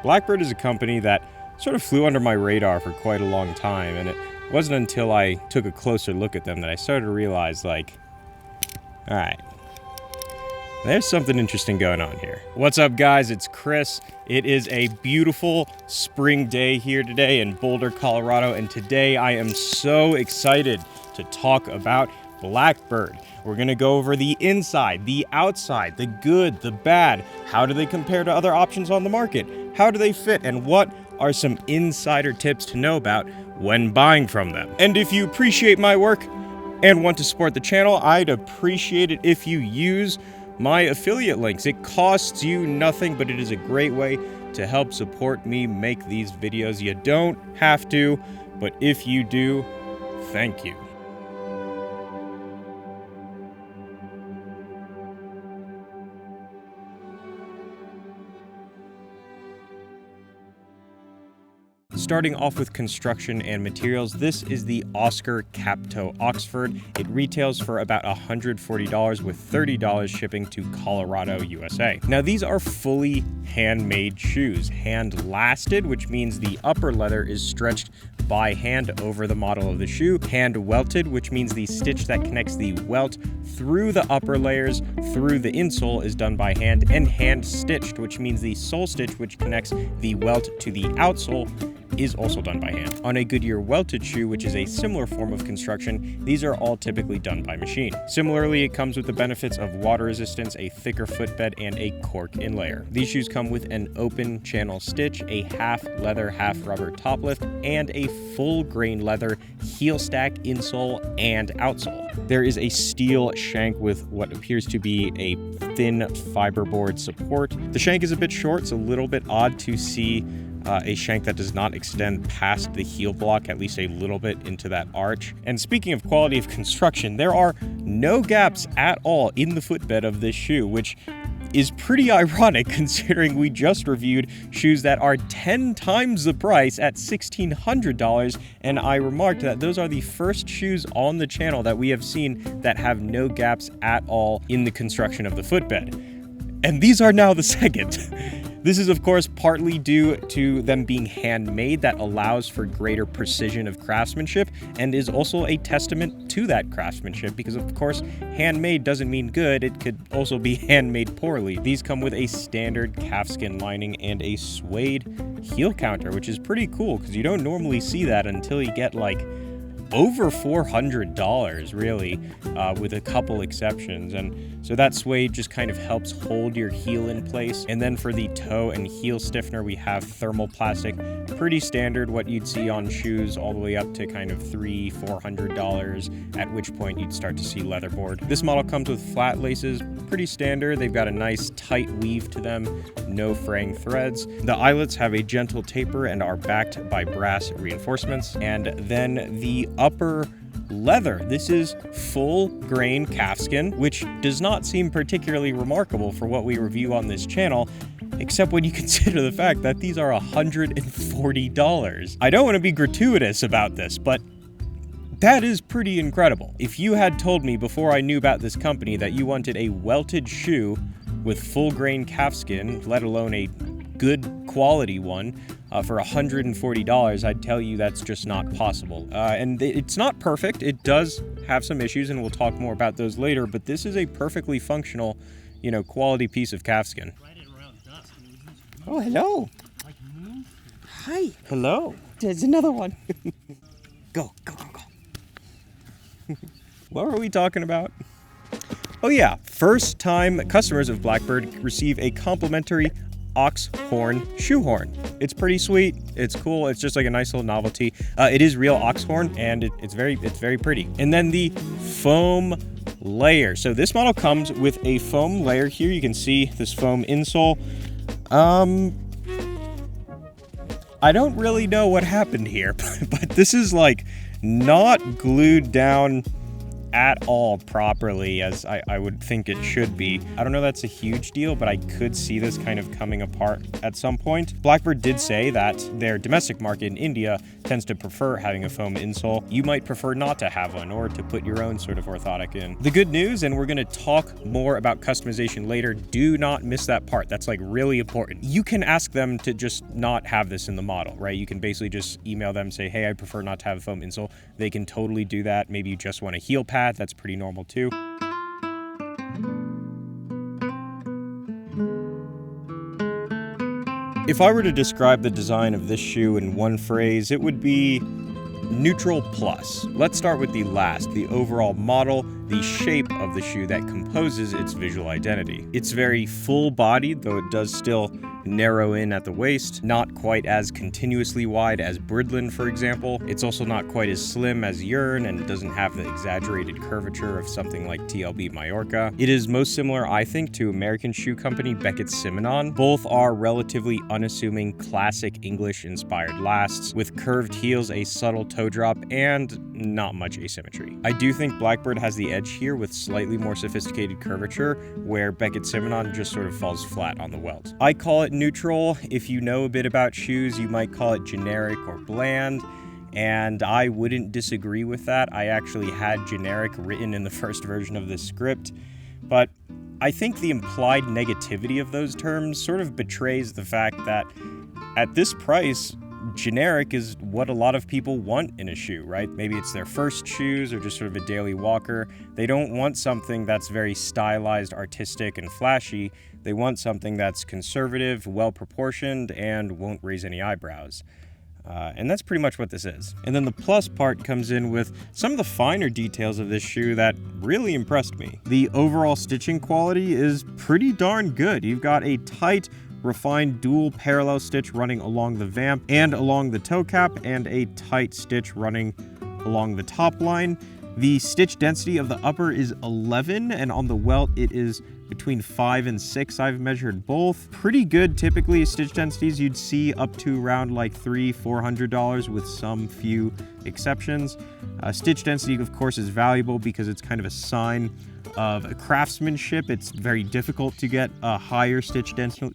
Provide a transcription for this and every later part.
Blackbird is a company that sort of flew under my radar for quite a long time, and it wasn't until I took a closer look at them that I started to realize, like, alright, there's something interesting going on here. What's up, guys? It's Chris. It is a beautiful spring day here today in Boulder, Colorado, and today I am so excited to talk about Blackbird. We're gonna go over the inside, the outside, the good, the bad. How do they compare to other options on the market? How do they fit? And what are some insider tips to know about when buying from them? And if you appreciate my work and want to support the channel, I'd appreciate it if you use my affiliate links. It costs you nothing, but it is a great way to help support me make these videos. You don't have to, but if you do, thank you. Starting off with construction and materials, this is the Oscar Cap-Toe Oxford. It retails for about $140 with $30 shipping to Colorado, USA. Now these are fully handmade shoes, hand-lasted, which means the upper leather is stretched by hand over the model of the shoe, hand-welted, which means the stitch that connects the welt through the upper layers through the insole is done by hand, and hand-stitched, which means the sole stitch which connects the welt to the outsole is also done by hand. On a Goodyear welted shoe, which is a similar form of construction, these are all typically done by machine. Similarly, it comes with the benefits of water resistance, a thicker footbed, and a cork inlayer. These shoes come with an open channel stitch, a half leather, half rubber top lift, and a full grain leather heel stack insole and outsole. There is a steel shank with what appears to be a thin fiberboard support. The shank is a bit short. It's a little bit odd to see a shank that does not extend past the heel block, at least a little bit into that arch. And speaking of quality of construction, there are no gaps at all in the footbed of this shoe, which is pretty ironic considering we just reviewed shoes that are 10 times the price at $1,600, and I remarked that those are the first shoes on the channel that we have seen that have no gaps at all in the construction of the footbed. And these are now the second. This is, of course, partly due to them being handmade that allows for greater precision of craftsmanship, and is also a testament to that craftsmanship because, of course, handmade doesn't mean good. It could also be handmade poorly. These come with a standard calfskin lining and a suede heel counter, which is pretty cool because you don't normally see that until you get like over $400, really, with a couple exceptions. And so that suede just kind of helps hold your heel in place. And then for the toe and heel stiffener, we have thermoplastic, pretty standard, what you'd see on shoes all the way up to kind of $300-400, at which point you'd start to see leatherboard. This model comes with flat laces, pretty standard. They've got a nice tight weave to them, no fraying threads. The eyelets have a gentle taper and are backed by brass reinforcements. And then the upper leather. This is full grain calfskin, which does not seem particularly remarkable for what we review on this channel, except when you consider the fact that these are $140. I don't want to be gratuitous about this, but that is pretty incredible. If you had told me before I knew about this company that you wanted a welted shoe with full grain calfskin, let alone a good quality one, for $140, I'd tell you that's just not possible. And it's not perfect. It does have some issues, and we'll talk more about those later, but this is a perfectly functional, quality piece of calfskin. Oh, hello. Hi. Hello. There's another one. Go. What were we talking about? Oh yeah, first time customers of Blackbird receive a complimentary ox horn shoe horn. It's pretty sweet. It's cool. It's just like a nice little novelty. It is real ox horn, and it's very pretty. And then the foam layer. So this model comes with a foam layer here. You can see this foam insole. I don't really know what happened here, but this is like not glued down at all properly as I would think it should be. I don't know that's a huge deal, but I could see this kind of coming apart at some point. Blackbird did say that their domestic market in India tends to prefer having a foam insole. You might prefer not to have one or to put your own sort of orthotic in. The good news, and we're going to talk more about customization later, do not miss that part. That's like really important. You can ask them to just not have this in the model, right? You can basically just email them, say, hey, I prefer not to have a foam insole. They can totally do that. Maybe you just want a heel pad. That's pretty normal too. If I were to describe the design of this shoe in one phrase, it would be neutral plus. Let's start with the last, the overall model, the shape of the shoe that composes its visual identity. It's very full-bodied, though it does still narrow in at the waist, not quite as continuously wide as Bridlin, for example. It's also not quite as slim as Yearn and doesn't have the exaggerated curvature of something like TLB Mallorca. It is most similar, I think, to American shoe company Beckett Simonon. Both are relatively unassuming, classic English-inspired lasts, with curved heels, a subtle toe drop, and not much asymmetry. I do think Blackbird has the edge here with slightly more sophisticated curvature, where Beckett Simonon just sort of falls flat on the welt. I call it neutral. If you know a bit about shoes, you might call it generic or bland, and I wouldn't disagree with that. I actually had generic written in the first version of this script, but I think the implied negativity of those terms sort of betrays the fact that at this price, generic is what a lot of people want in a shoe, right? Maybe it's their first shoes or just sort of a daily walker. They don't want something that's very stylized, artistic, and flashy. They want something that's conservative, well-proportioned, and won't raise any eyebrows. And that's pretty much what this is. And then the plus part comes in with some of the finer details of this shoe that really impressed me. The overall stitching quality is pretty darn good. You've got a tight, refined dual parallel stitch running along the vamp and along the toe cap, and a tight stitch running along the top line. The stitch density of the upper is 11, and on the welt it is between 5 and 6. I've measured both. Pretty good. Typically stitch densities you'd see up to around like $300-400 with some few exceptions. Stitch density, of course, is valuable because it's kind of a sign of craftsmanship. It's very difficult to get a higher stitch density,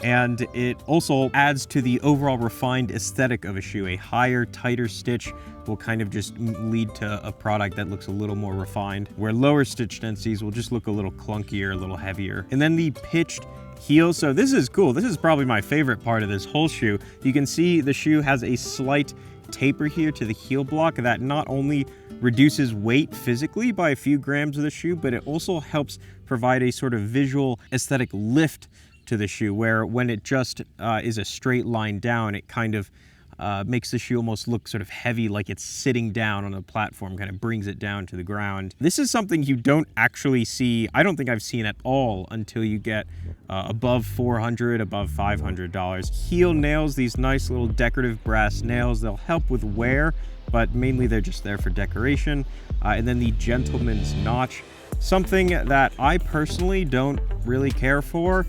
and it also adds to the overall refined aesthetic of a shoe. A higher, tighter stitch will kind of just lead to a product that looks a little more refined, where lower stitch densities will just look a little clunkier, a little heavier. And then the pitched heel. So this is cool. This is probably my favorite part of this whole shoe. You can see the shoe has a slight taper here to the heel block that not only reduces weight physically by a few grams of the shoe, but it also helps provide a sort of visual aesthetic lift to the shoe, where when it just is a straight line down, it kind of makes the shoe almost look sort of heavy, like it's sitting down on a platform, kind of brings it down to the ground. This is something you don't actually see, I don't think I've seen at all, until you get above $400, above $500. Heel nails, these nice little decorative brass nails, they'll help with wear, but mainly they're just there for decoration. And then the gentleman's notch, something that I personally don't really care for,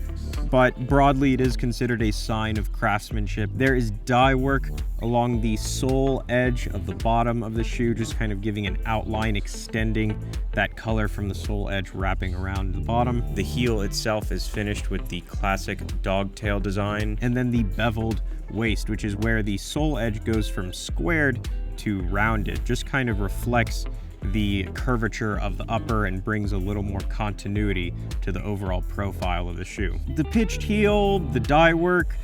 but broadly it is considered a sign of craftsmanship. There is dye work along the sole edge of the bottom of the shoe, just kind of giving an outline, extending that color from the sole edge wrapping around the bottom. The heel itself is finished with the classic dogtail design, and then the beveled waist, which is where the sole edge goes from squared to rounded, just kind of reflects the curvature of the upper and brings a little more continuity to the overall profile of the shoe. The pitched heel, the dye work,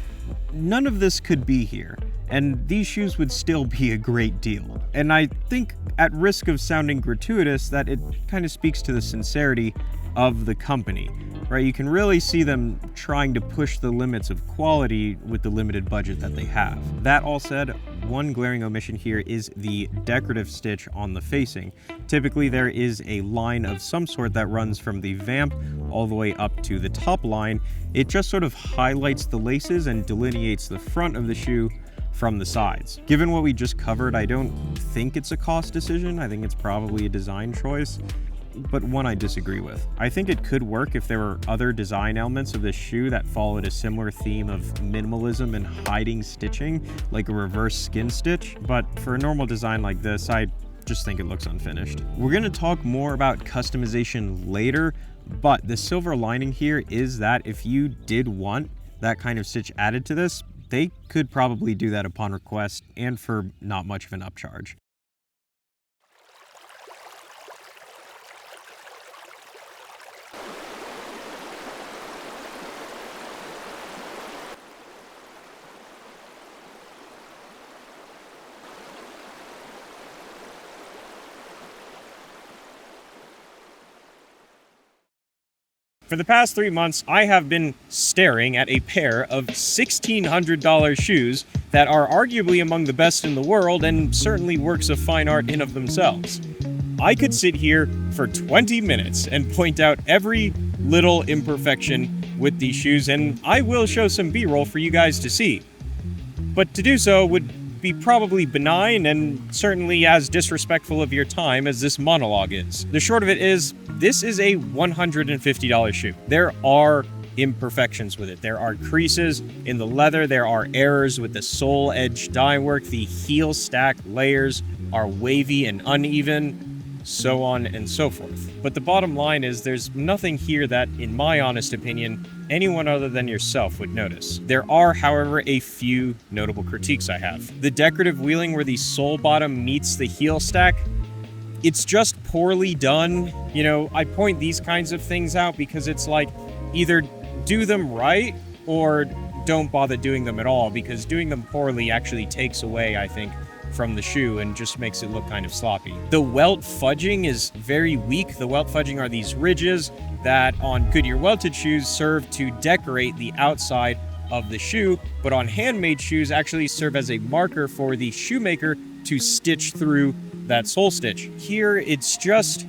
none of this could be here, and these shoes would still be a great deal. And I think, at risk of sounding gratuitous, that it kind of speaks to the sincerity of the company, right? You can really see them trying to push the limits of quality with the limited budget that they have. That all said, one glaring omission here is the decorative stitch on the facing. Typically there is a line of some sort that runs from the vamp all the way up to the top line. It just sort of highlights the laces and delineates the front of the shoe from the sides. Given what we just covered, I don't think it's a cost decision. I think it's probably a design choice. but one I disagree with. I think it could work if there were other design elements of this shoe that followed a similar theme of minimalism and hiding stitching, like a reverse skin stitch, but for a normal design like this, I just think it looks unfinished. We're gonna talk more about customization later, but the silver lining here is that if you did want that kind of stitch added to this, they could probably do that upon request and for not much of an upcharge. For the past 3 months, I have been staring at a pair of $1,600 shoes that are arguably among the best in the world and certainly works of fine art in of themselves. I could sit here for 20 minutes and point out every little imperfection with these shoes, and I will show some B-roll for you guys to see. But to do so would be probably benign and certainly as disrespectful of your time as this monologue is. The short of it is, this is a $150 shoe. There are imperfections with it. There are creases in the leather, there are errors with the sole edge dye work, the heel stack layers are wavy and uneven, so on and so forth. But the bottom line is there's nothing here that, in my honest opinion, anyone other than yourself would notice. There are, however, a few notable critiques I have. The decorative wheeling where the sole bottom meets the heel stack, it's just poorly done. You know, I point these kinds of things out because it's like, either do them right or don't bother doing them at all, because doing them poorly actually takes away, I think, from the shoe and just makes it look kind of sloppy. The welt fudging is very weak. The welt fudging are these ridges that on Goodyear welted shoes serve to decorate the outside of the shoe, but on handmade shoes actually serve as a marker for the shoemaker to stitch through that sole stitch. Here, it's just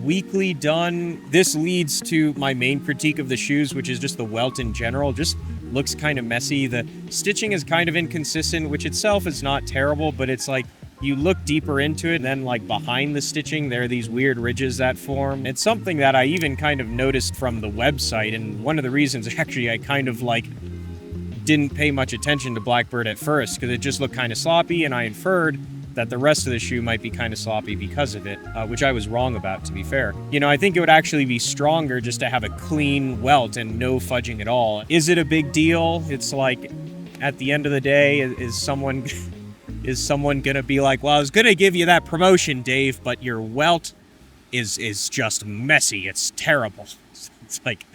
weakly done. This leads to my main critique of the shoes, which is just the welt in general. Just looks kind of messy. The stitching is kind of inconsistent, which itself is not terrible, but it's like you look deeper into it and then like behind the stitching, there are these weird ridges that form. It's something that I even kind of noticed from the website, and one of the reasons actually I kind of like didn't pay much attention to Blackbird at first, because it just looked kind of sloppy, and I inferred that the rest of the shoe might be kind of sloppy because of it, which I was wrong about, to be fair. You know, I think it would actually be stronger just to have a clean welt and no fudging at all. Is it a big deal? It's like, at the end of the day, is someone gonna be like, well, I was gonna give you that promotion, Dave, but your welt is just messy. It's terrible. It's like,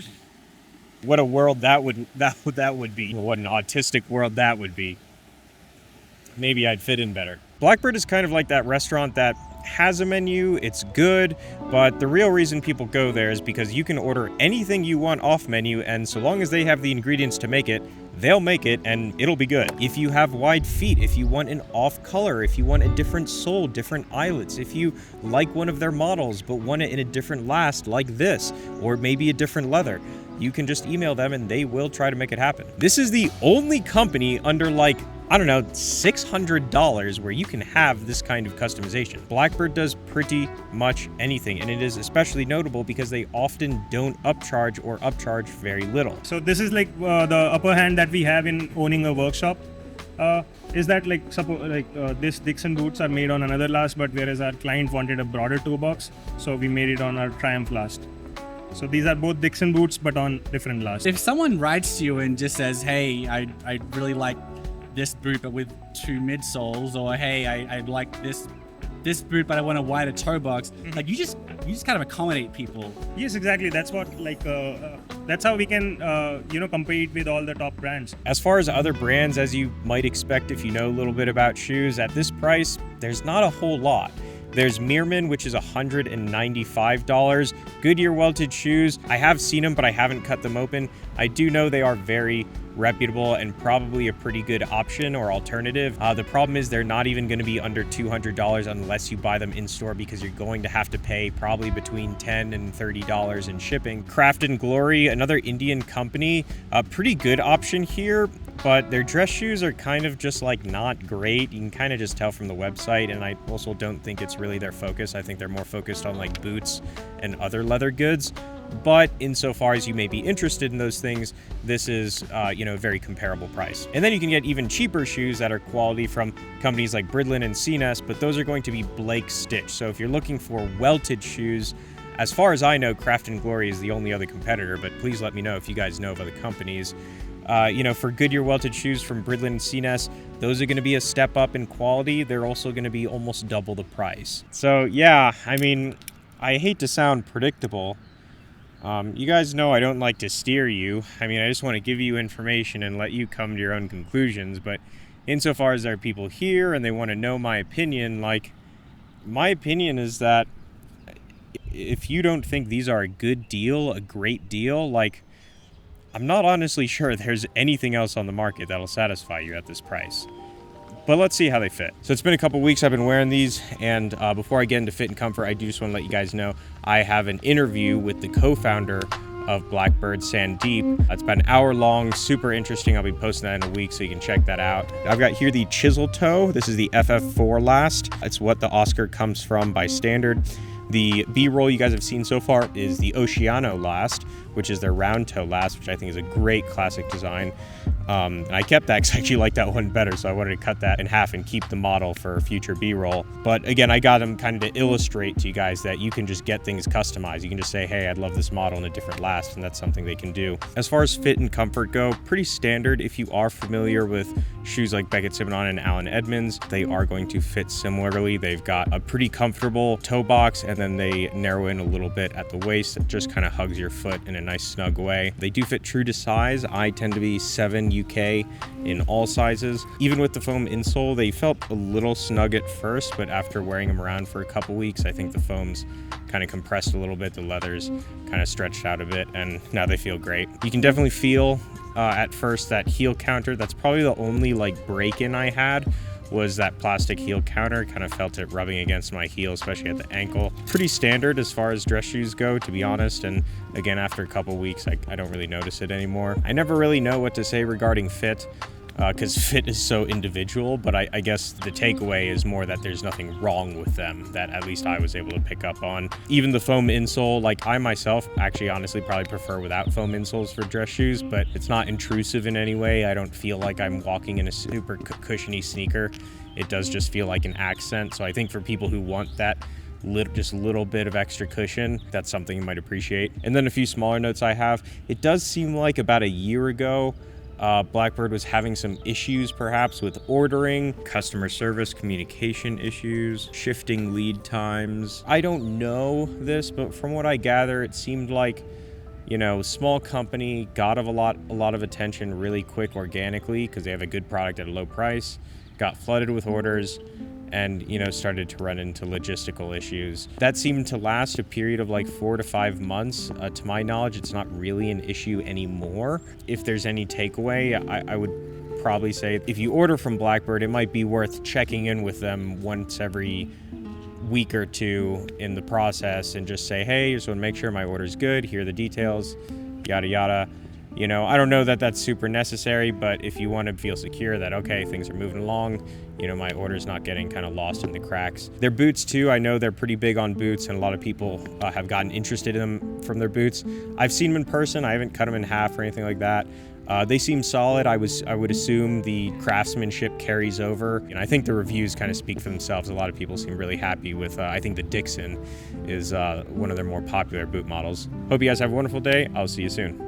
what a world that would be. What an autistic world that would be. Maybe I'd fit in better. Blackbird is kind of like that restaurant that has a menu, it's good, but the real reason people go there is because you can order anything you want off menu, and so long as they have the ingredients to make it, they'll make it and it'll be good. If you have wide feet, if you want an off color, if you want a different sole, different eyelets, if you like one of their models but want it in a different last like this, or maybe a different leather, you can just email them and they will try to make it happen. This is the only company under like, I don't know, $600 where you can have this kind of customization. Blackbird does pretty much anything, and it is especially notable because they often don't upcharge or upcharge very little. So this is like the upper hand that we have in owning a workshop. Is that like, this Dixon boots are made on another last, but whereas our client wanted a broader toe box, so we made it on our Triumph last. So these are both Dixon boots, but on different lasts. If someone writes to you and just says, hey, I really like this boot but with 2 midsoles, or hey, I like this boot but I want a wider toe box, like you just kind of accommodate people. Yes, exactly. That's what that's how we can compete with all the top brands. As far as other brands, as you might expect if you know a little bit about shoes, at this price, there's not a whole lot. There's Meerman, which is $195. Goodyear welted shoes. I have seen them, but I haven't cut them open. I do know they are very reputable and probably a pretty good option or alternative. The problem is they're not even going to be under $200 unless you buy them in store, because you're going to have to pay probably between $10 and $30 in shipping. Craft and Glory, another Indian company, a pretty good option here. but their dress shoes are kind of just like not great. You can kind of just tell from the website, and I also don't think it's really their focus. I think they're more focused on like boots and other leather goods. But insofar as you may be interested in those things, this is, a very comparable price. And then you can get even cheaper shoes that are quality from companies like Bridlin and CNES, but those are going to be Blake Stitch. So if you're looking for welted shoes, as far as I know, Craft and Glory is the only other competitor, but please let me know if you guys know of other companies. For Goodyear welted shoes from Bridlin and CNES, those are going to be a step up in quality. They're also going to be almost double the price. So yeah, I mean, I hate to sound predictable. You guys know I don't like to steer you. I mean, I just want to give you information and let you come to your own conclusions. But insofar as there are people here and they want to know my opinion, like, my opinion is that if you don't think these are a good deal, a great deal, like, I'm not honestly sure there's anything else on the market that'll satisfy you at this price. But let's see how they fit. So it's been a couple weeks I've been wearing these, and before I get into fit and comfort, I do just want to let you guys know I have an interview with the co-founder of Blackbird, Sandeep. It's about an hour long, super interesting. I'll be posting that in a week, so you can check that out. I've got here the chisel toe. This is the FF4 last. It's what the Oscar comes from by standard. The B-roll you guys have seen so far is the Oceano last, which is their round toe last, which I think is a great classic design. And I kept that because I actually like that one better, so I wanted to cut that in half and keep the model for future B-roll. But again, I got them kind of to illustrate to you guys that you can just get things customized. You can just say, hey, I'd love this model in a different last, and that's something they can do. As far as fit and comfort go, pretty standard. If you are familiar with shoes like Beckett Simenon and Allen Edmonds, they are going to fit similarly. They've got a pretty comfortable toe box, and then they narrow in a little bit at the waist. That just kind of hugs your foot in a nice snug way. They do fit true to size. I tend to be 7 UK in all sizes. Even with the foam insole, they felt a little snug at first, but after wearing them around for a couple weeks, I think the foam's kind of compressed a little bit, the leather's kind of stretched out a bit, and now they feel great. You can definitely feel at first that heel counter. That's probably the only like break-in I had, was that plastic heel counter. Kind of felt it rubbing against my heel, especially at the ankle. Pretty standard as far as dress shoes go, to be honest, and again, after a couple weeks, I don't really notice it anymore. I never really know what to say regarding fit, because fit is so individual, but I guess the takeaway is more that there's nothing wrong with them that at least I was able to pick up on. Even the foam insole, like I myself actually honestly probably prefer without foam insoles for dress shoes, but it's not intrusive in any way. I don't feel like I'm walking in a super cushiony sneaker. It does just feel like an accent. So I think for people who want that just a little bit of extra cushion, that's something you might appreciate. And then a few smaller notes I have. It does seem like about a year ago, Blackbird was having some issues perhaps with ordering, customer service, communication issues, shifting lead times. I don't know this, but from what I gather, it seemed like, small company, got a lot of attention really quick organically because they have a good product at a low price, got flooded with orders, and started to run into logistical issues. That seemed to last a period of like 4 to 5 months. To my knowledge, it's not really an issue anymore. If there's any takeaway, I would probably say if you order from Blackbird, it might be worth checking in with them once every week or two in the process and just say, hey, just want to make sure my order's good, here are the details, yada yada. I don't know that that's super necessary, but if you want to feel secure that, okay, things are moving along, my order's not getting kind of lost in the cracks. Their boots too, I know they're pretty big on boots, and a lot of people have gotten interested in them from their boots. I've seen them in person. I haven't cut them in half or anything like that. They seem solid. I would assume the craftsmanship carries over, and I think the reviews kind of speak for themselves. A lot of people seem really happy with, I think the Dixon is one of their more popular boot models. Hope you guys have a wonderful day. I'll see you soon.